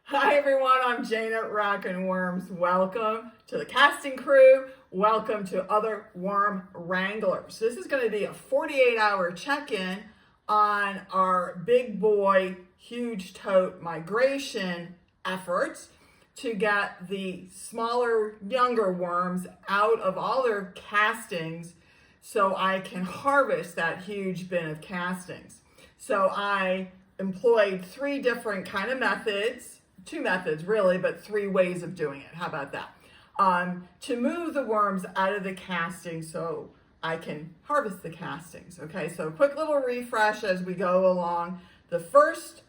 Hi everyone, I'm Jayne at Rockin' Worms. Welcome to the casting crew. Welcome to other worm wranglers. This is going to be a 48-hour check-in on our big boy, huge tote migration efforts to get the smaller, younger worms out of all their castings so I can harvest that huge bin of castings. So I employed three different kind of methods, two methods really, but three ways of doing it. How about that? To move the worms out of the casting so I can harvest the castings. Okay, so quick little refresh as we go along. The first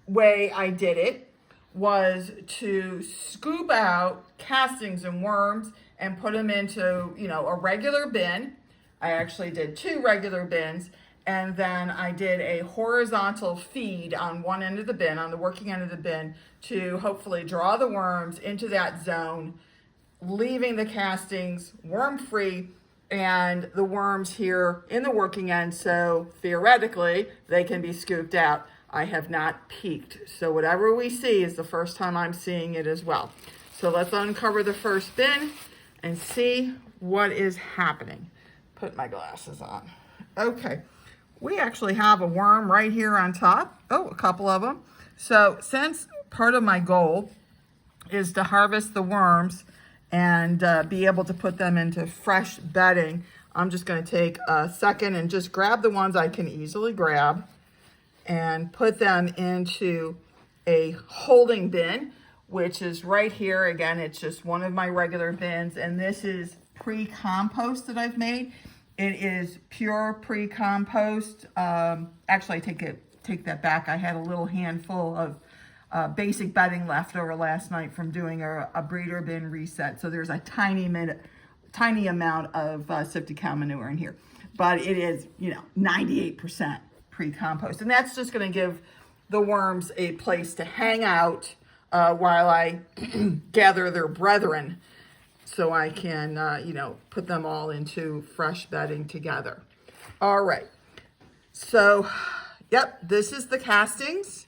way I did it was to scoop out castings and worms and put them into, a regular bin. I actually did two regular bins, and then I did a horizontal feed on one end of the bin, on the working end of the bin, to hopefully draw the worms into that zone, leaving the castings worm-free and the worms here in the working end, so theoretically they can be scooped out. I have not peeked, so whatever we see is the first time I'm seeing it as well. So let's uncover the first bin and see what is happening. Put my glasses on. Okay, we actually have a worm right here on top. Oh, a couple of them. So since part of my goal is to harvest the worms and be able to put them into fresh bedding, I'm just going to take a second and just grab the ones I can easily grab and put them into a holding bin, which is right here. Again, it's just one of my regular bins, and this is pre-compost that I've made. It is pure pre-compost. Actually, I take that back. I had a little handful of basic bedding left over last night from doing a breeder bin reset. So there's a tiny amount of sifted cow manure in here, but it is 98% pre-compost, and that's just going to give the worms a place to hang out while I gather their brethren, so I can put them all into fresh bedding together. All right, so yep, this is the castings,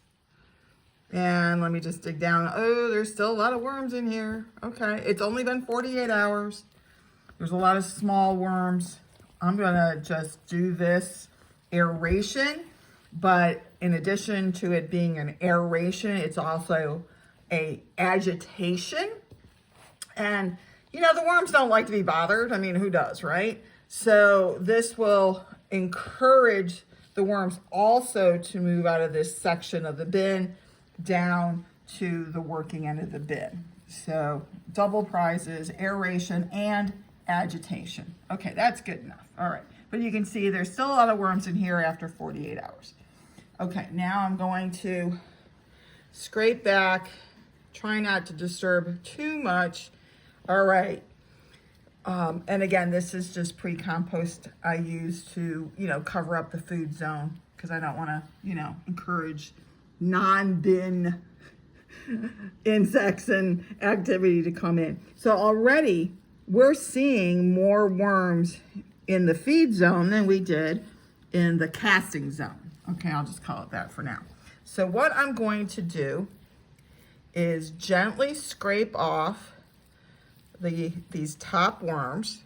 and let me just dig down. Oh, there's still a lot of worms in here. Okay, it's only been 48 hours. There's a lot of small worms. I'm gonna just do this aeration, but in addition to it being an aeration, it's also a agitation. And the worms don't like to be bothered. I mean, who does, right? So this will encourage the worms also to move out of this section of the bin down to the working end of the bin. So double prizes, aeration and agitation. Okay, that's good enough. All right. But you can see there's still a lot of worms in here after 48 hours. Okay, now I'm going to scrape back, try not to disturb too much. All right. And again, this is just pre-compost I use to, cover up the food zone because I don't want to, encourage non-bin insects and activity to come in. So already we're seeing more worms in the feed zone than we did in the casting zone. Okay, I'll just call it that for now. So what I'm going to do is gently scrape off these top worms.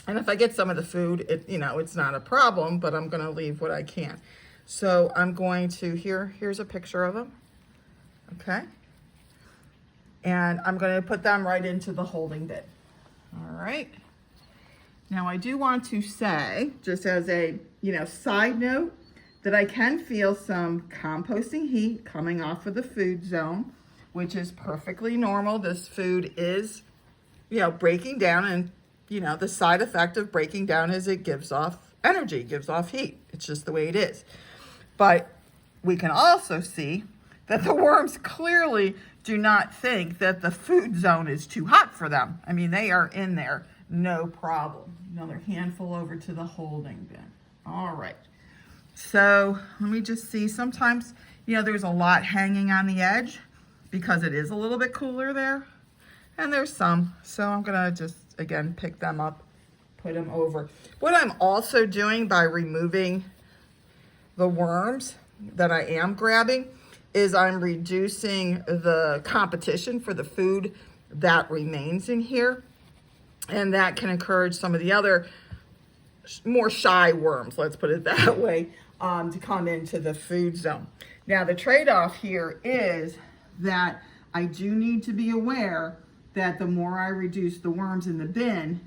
And if I get some of the food, it's not a problem, but I'm gonna leave what I can. So I'm going to, here's a picture of them, okay? And I'm gonna put them right into the holding bin, all right? Now I do want to say, just as a side note, that I can feel some composting heat coming off of the food zone, which is perfectly normal. This food is, breaking down, and the side effect of breaking down is it gives off energy, gives off heat. It's just the way it is. But we can also see that the worms clearly do not think that the food zone is too hot for them. I mean, they are in there, no problem. Another handful over to the holding bin. All right. So let me just see. Sometimes, there's a lot hanging on the edge because it is a little bit cooler there. And there's some. So I'm going to just, again, pick them up, put them over. What I'm also doing by removing the worms that I am grabbing is I'm reducing the competition for the food that remains in here. And that can encourage some of the other more shy worms, let's put it that way, to come into the food zone. Now, the trade-off here is that I do need to be aware that the more I reduce the worms in the bin,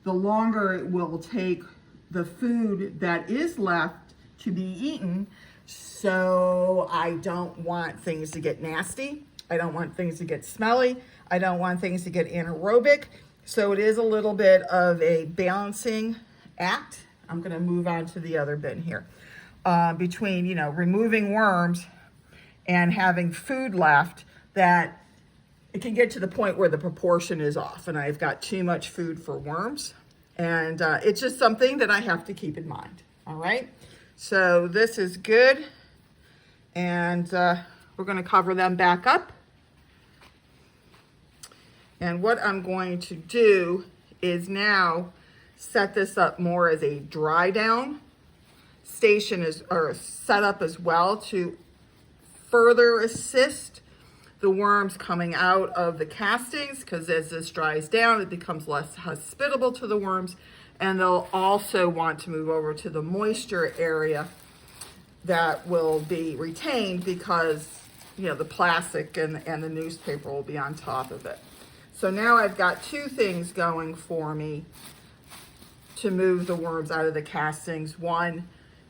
the longer it will take the food that is left to be eaten. So I don't want things to get nasty. I don't want things to get smelly. I don't want things to get anaerobic. So it is a little bit of a balancing act. I'm going to move on to the other bin here. Between, removing worms and having food left, that it can get to the point where the proportion is off and I've got too much food for worms. And it's just something that I have to keep in mind. All right. So this is good. And we're going to cover them back up. And what I'm going to do is now set this up more as a dry down station or set up as well to further assist the worms coming out of the castings, because as this dries down, it becomes less hospitable to the worms, and they'll also want to move over to the moisture area that will be retained because, the plastic and the newspaper will be on top of it. So now I've got two things going for me to move the worms out of the castings. One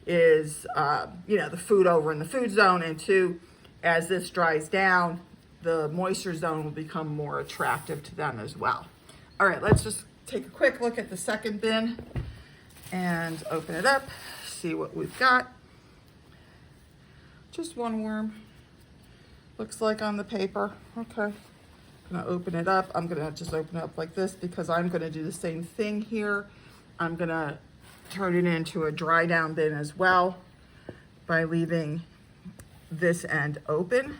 is, the food over in the food zone, and two, as this dries down, the moisture zone will become more attractive to them as well. All right, let's just take a quick look at the second bin and open it up, see what we've got. Just one worm, looks like on the paper. Okay, I'm gonna open it up. I'm gonna just open it up like this because I'm gonna do the same thing here. I'm gonna turn it into a dry down bin as well by leaving this end open.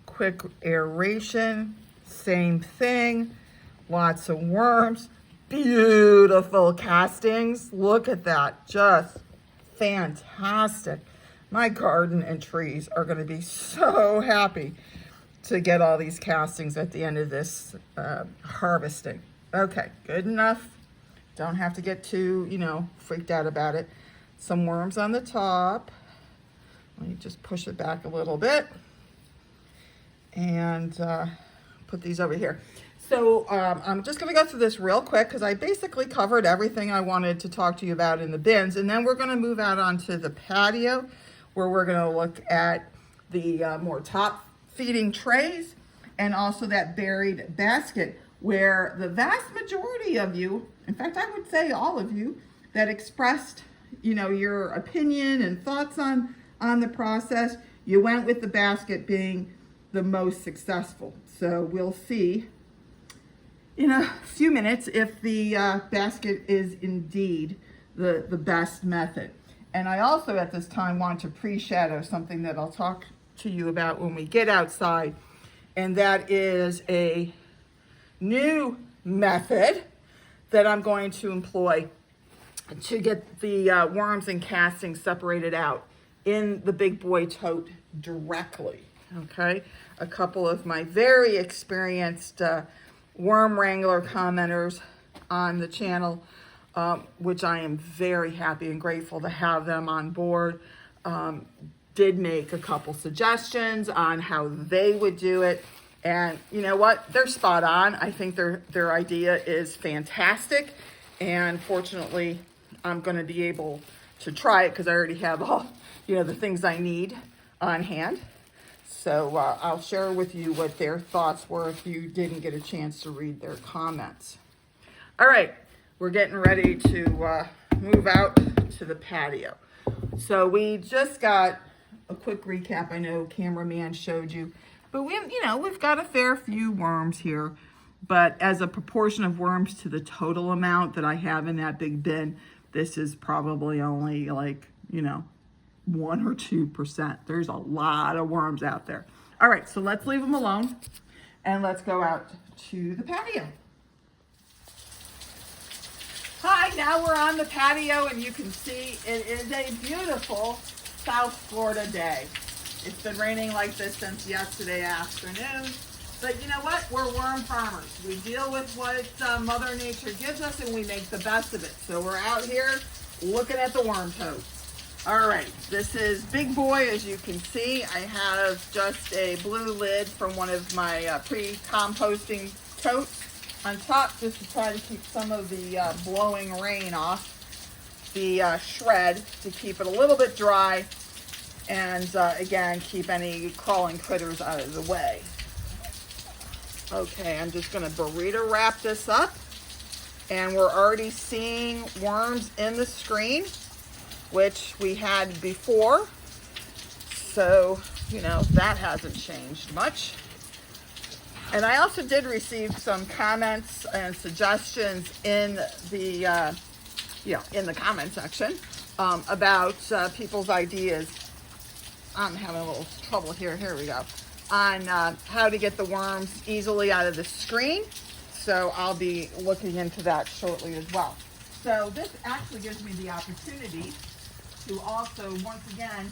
Quick aeration, same thing, lots of worms, beautiful castings. Look at that, just fantastic. My garden and trees are going to be so happy to get all these castings at the end of this harvesting. Okay, good enough. Don't have to get too, freaked out about it. Some worms on the top. Let me just push it back a little bit and put these over here. So I'm just going to go through this real quick because I basically covered everything I wanted to talk to you about in the bins. And then we're going to move out onto the patio where we're going to look at the more top feeding trays and also that buried basket where the vast majority of you, in fact, I would say all of you that expressed, your opinion and thoughts on the process, you went with the basket being the most successful. So we'll see in a few minutes if the basket is indeed the best method. And I also at this time want to pre-shadow something that I'll talk to you about when we get outside, and that is a new method that I'm going to employ to get the worms and castings separated out in the big boy tote directly. Okay, a couple of my very experienced worm wrangler commenters on the channel, which I am very happy and grateful to have them on board, did make a couple suggestions on how they would do it. And you know what? They're spot on. I think their idea is fantastic. And fortunately, I'm going to be able to try it because I already have all, the things I need on hand. So I'll share with you what their thoughts were if you didn't get a chance to read their comments. All right, we're getting ready to move out to the patio. So we just got a quick recap. I know cameraman showed you, but we've got a fair few worms here. But as a proportion of worms to the total amount that I have in that big bin, this is probably only 1 or 2%. There's a lot of worms out there. All right, so let's leave them alone and let's go out to the patio. Hi, now we're on the patio and you can see it is a beautiful South Florida day. It's been raining like this since yesterday afternoon. But you know what? We're worm farmers. We deal with what Mother Nature gives us and we make the best of it. So we're out here looking at the worm totes. All right, this is Big Boy. As you can see, I have just a blue lid from one of my pre-composting totes on top, just to try to keep some of the blowing rain off the shred, to keep it a little bit dry, and again, keep any crawling critters out of the way. Okay, I'm just going to burrito wrap this up, and we're already seeing worms in the screen, which we had before, so you know that hasn't changed much. And I also did receive some comments and suggestions in the in the comment section about people's ideas. I'm having a little trouble here. Here we go. On how to get the worms easily out of the screen. So I'll be looking into that shortly as well. So this actually gives me the opportunity to also, once again,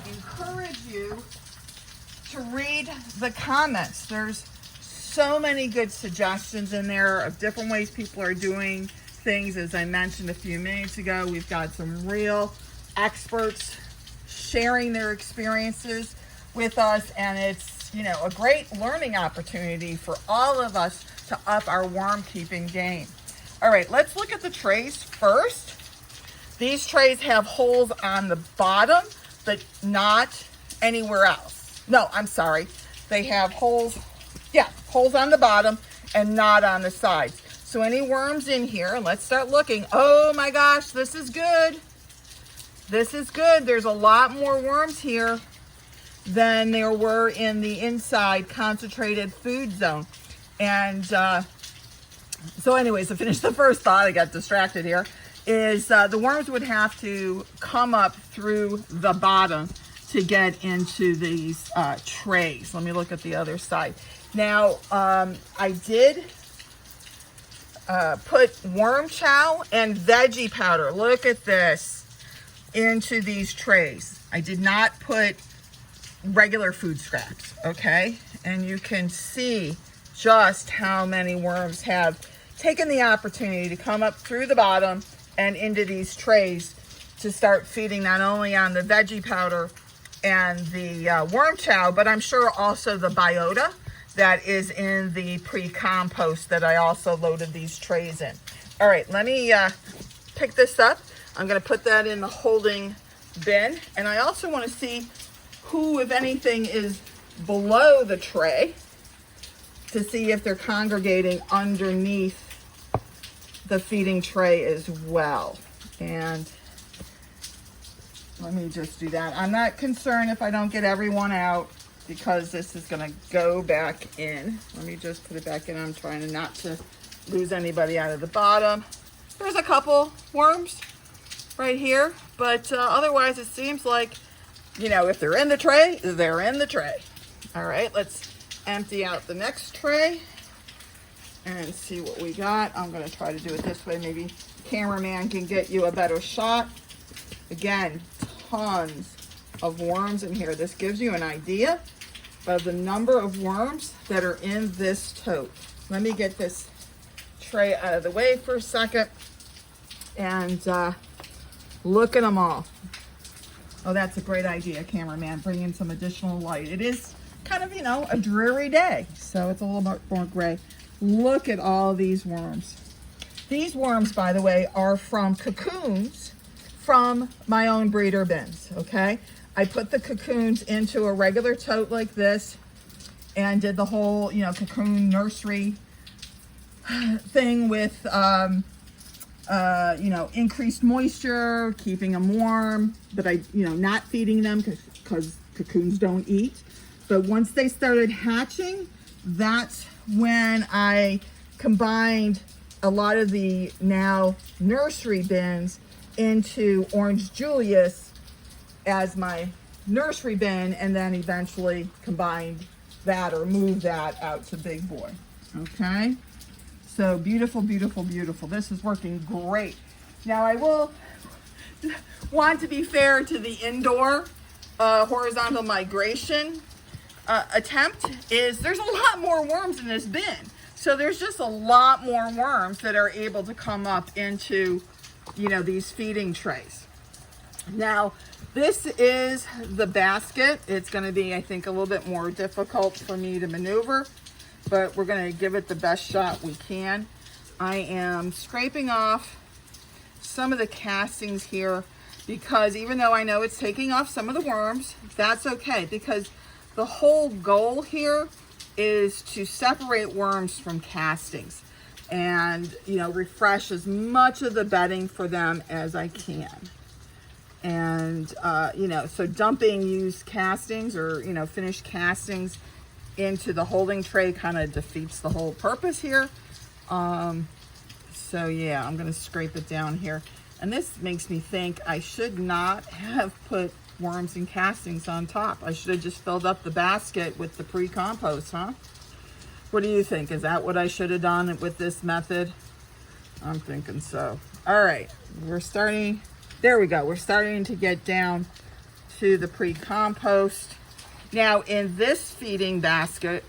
encourage you to read the comments. There's so many good suggestions in there of different ways people are doing things. As I mentioned a few minutes ago, we've got some real experts sharing their experiences with us, and it's, you know, a great learning opportunity for all of us to up our worm keeping game. All right, let's look at the trays first. These trays have holes on the bottom, but not anywhere else. No, I'm sorry. They have holes, holes on the bottom and not on the sides. So any worms in here, and let's start looking. Oh my gosh, this is good. This is good. There's a lot more worms here than there were in the inside concentrated food zone. And so anyways, to finish the first thought, I got distracted here, is the worms would have to come up through the bottom to get into these trays. Let me look at the other side. Now, I did put worm chow and veggie powder, look at this, into these trays. I did not put regular food scraps, okay? And you can see just how many worms have taken the opportunity to come up through the bottom and into these trays to start feeding not only on the veggie powder and the worm chow, but I'm sure also the biota that is in the pre-compost that I also loaded these trays in. All right, let me pick this up. I'm gonna put that in the holding bin. And I also wanna see who, if anything, is below the tray to see if they're congregating underneath the feeding tray as well. And let me just do that. I'm not concerned if I don't get everyone out, because this is gonna go back in. Let me just put it back in. I'm trying not to lose anybody out of the bottom. There's a couple worms right here, but otherwise it seems like, you know, if they're in the tray, they're in the tray. All right, let's empty out the next tray and see what we got. I'm gonna try to do it this way. Maybe the cameraman can get you a better shot. Again, tons of worms in here. This gives you an idea of the number of worms that are in this tote. Let me get this tray out of the way for a second and look at them all. Oh, that's a great idea, cameraman. Bring in some additional light. It is kind of, you know, a dreary day, so it's a little bit more gray. Look at all these worms. These worms, by the way, are from cocoons from my own breeder bins, okay? I put the cocoons into a regular tote like this and did the whole, you know, cocoon nursery thing with, you know, increased moisture, keeping them warm, but not feeding them because cocoons don't eat. But once they started hatching, that's when I combined a lot of the now nursery bins into Orange Julius as my nursery bin, and then eventually combined that or moved that out to Big Boy. Okay, so beautiful, beautiful, beautiful. This is working great. Now I will want to be fair to the indoor horizontal migration attempt is there's a lot more worms in this bin. So there's just a lot more worms that are able to come up into, you know, these feeding trays. Now, this is the basket. It's going to be, I think, a little bit more difficult for me to maneuver, but we're going to give it the best shot we can. I am scraping off some of the castings here because even though I know it's taking off some of the worms, that's okay, because the whole goal here is to separate worms from castings and, you know, refresh as much of the bedding for them as I can. And, you know, so dumping used castings or, you know, finished castings into the holding tray kind of defeats the whole purpose here. So yeah, I'm going to scrape it down here. And this makes me think I should not have put worms and castings on top. I should have just filled up the basket with the pre-compost, huh? What do you think? Is that what I should have done with this method? I'm thinking so. All right, we're starting, there we go. We're starting to get down to the pre-compost. Now in this feeding basket,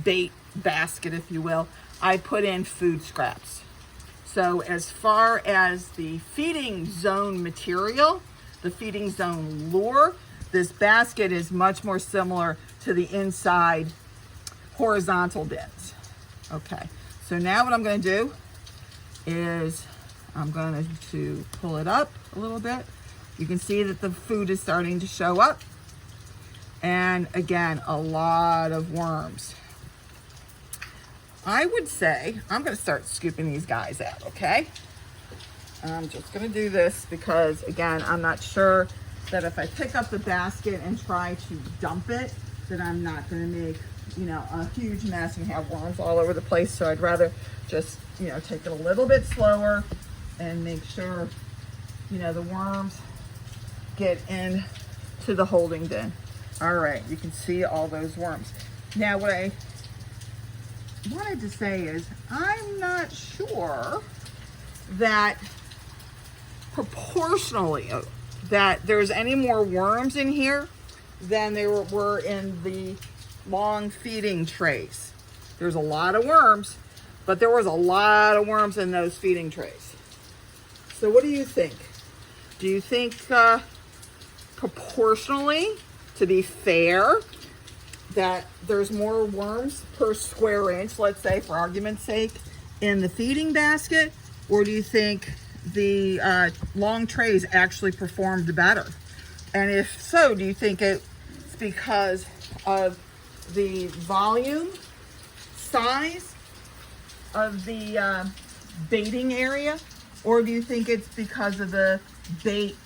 bait basket, if you will, I put in food scraps. So as far as the feeding zone material, the feeding zone lure, this basket is much more similar to the inside horizontal bins. Okay, so now what I'm going to do is I'm going to pull it up a little bit. You can see that the food is starting to show up. And again, a lot of worms. I would say I'm going to start scooping these guys out, okay? I'm just going to do this because, again, I'm not sure that if I pick up the basket and try to dump it, that I'm not going to make, you know, a huge mess and have worms all over the place. So I'd rather just, you know, take it a little bit slower and make sure, you know, the worms get into the holding bin. All right, you can see all those worms. Now, what I wanted to say is I'm not sure that proportionally that there's any more worms in here than there were in the long feeding trays. There's a lot of worms, but there was a lot of worms in those feeding trays. So what do you think? Do you think proportionally, to be fair, that there's more worms per square inch, let's say for argument's sake, in the feeding basket? Or do you think the long trays actually performed better? And if so, do you think it's because of the volume, size of the baiting area? Or do you think it's because of the bait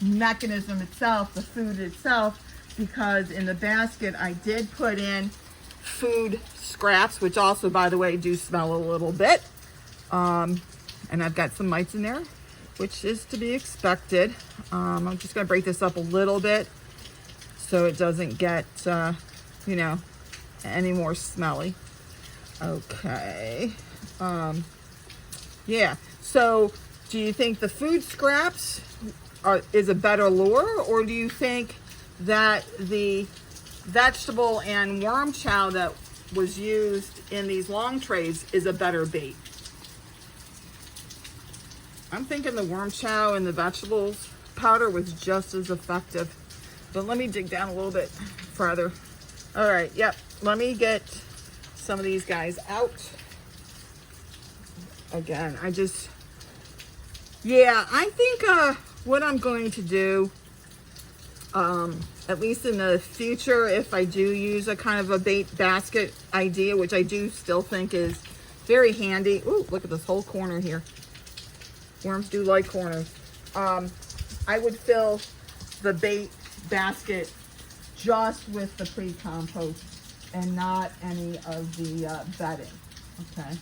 mechanism itself, the food itself? Because in the basket, I did put in food scraps, which also, by the way, do smell a little bit. And I've got some mites in there, which is to be expected. I'm just going to break this up a little bit so it doesn't get, you know, any more smelly. Okay. Yeah. So do you think the food scraps is a better lure, or do you think that the vegetable and worm chow that was used in these long trays is a better bait? I'm thinking the worm chow and the vegetables powder was just as effective. But let me dig down a little bit further. All right, yep. Let me get some of these guys out. Again, I think what I'm going to do, at least in the future, if I do use a kind of a bait basket idea, which I do still think is very handy. Ooh, look at this whole corner here. Worms do like corners. I would fill the bait basket just with the pre-compost and not any of the bedding, okay?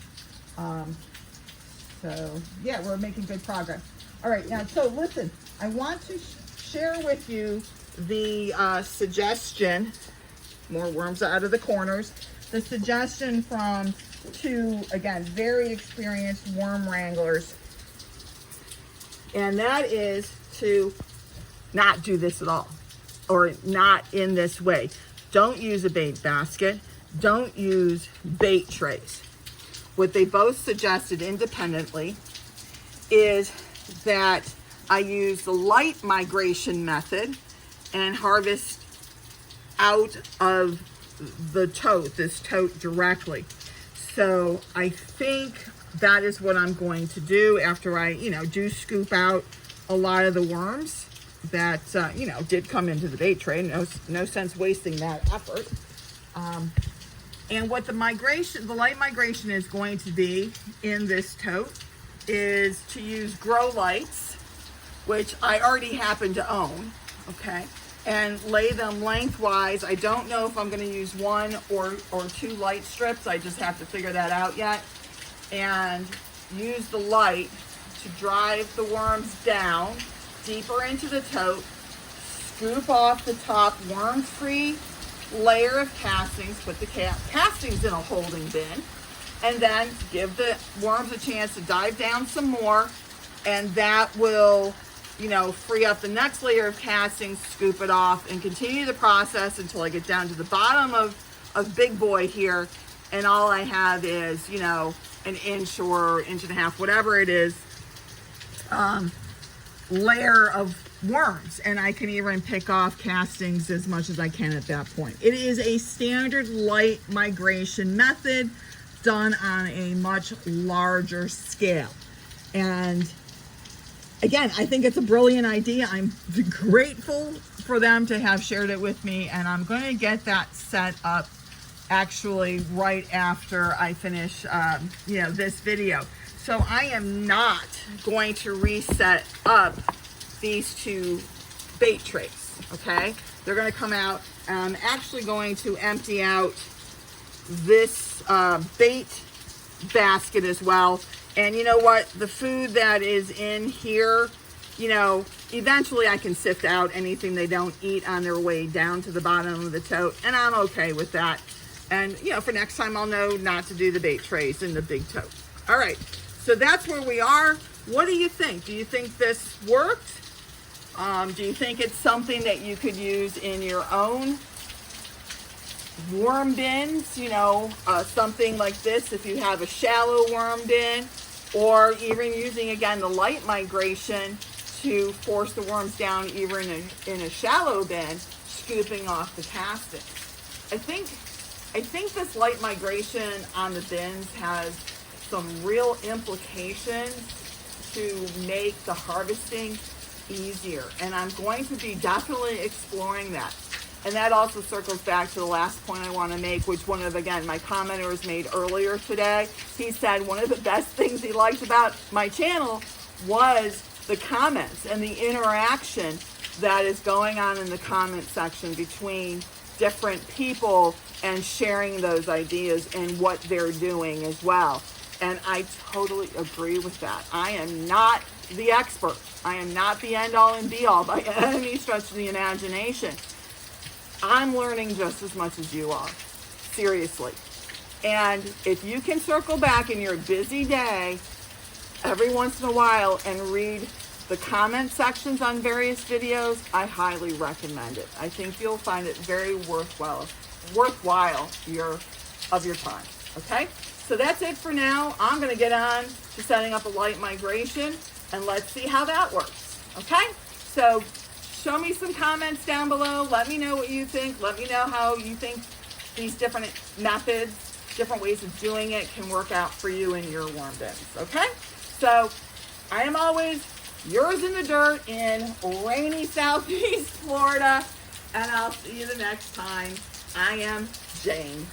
So yeah, we're making good progress. All right, now, so listen, I want to share with you the suggestion, more worms out of the corners, the suggestion from two, again, very experienced worm wranglers. And that is to not do this at all. or not in this way. Don't use a bait basket. Don't use bait trays. What they both suggested independently is that I use the light migration method and harvest out of the tote, this tote directly. So I think that is what I'm going to do after I, do scoop out a lot of the worms that, did come into the bait tray. No sense wasting that effort. And what the light migration is going to be in this tote is to use grow lights, which I already happen to own, okay, and lay them lengthwise. I don't know if I'm going to use one or two light strips. I just have to figure that out yet. And use the light to drive the worms down deeper into the tote, scoop off the top worm-free layer of castings, put the castings in a holding bin, and then give the worms a chance to dive down some more, and that will, free up the next layer of castings, scoop it off, and continue the process until I get down to the bottom of Big Boy here, and all I have is, an inch or inch and a half, whatever it is, layer of worms, and I can even pick off castings as much as I can at that point. It is a standard light migration method done on a much larger scale. And again, I think it's a brilliant idea. I'm grateful for them to have shared it with me, and I'm going to get that set up actually right after I finish this video. So I am not going to reset up these two bait trays, okay? They're going to come out. I'm actually going to empty out this bait basket as well. And you know what? The food that is in here, eventually I can sift out anything they don't eat on their way down to the bottom of the tote, and I'm okay with that. And, for next time I'll know not to do the bait trays in the big tote. All right, so that's where we are. What do you think? Do you think this worked? Do you think it's something that you could use in your own worm bins? Something like this if you have a shallow worm bin, or even using, again, the light migration to force the worms down even in a shallow bin, scooping off the castings. I think this light migration on the bins has some real implications to make the harvesting easier, and I'm going to be definitely exploring that. And that also circles back to the last point I want to make, which one of, again, my commenters made earlier today. He said one of the best things he liked about my channel was the comments and the interaction that is going on in the comment section between different people and sharing those ideas and what they're doing as well. And I totally agree with that. I am not the expert. I am not the end all and be all by any stretch of the imagination. I'm learning just as much as you are, seriously. And if you can circle back in your busy day every once in a while and read the comment sections on various videos, I highly recommend it. I think you'll find it very worthwhile of your time, okay? So that's it for now. I'm going to get on to setting up a light migration, and let's see how that works, okay? So show me some comments down below. Let me know what you think. Let me know how you think these different methods, different ways of doing it can work out for you in your worm bins, okay? So I am always yours in the dirt in rainy Southeast Florida, and I'll see you the next time. I am Jayne.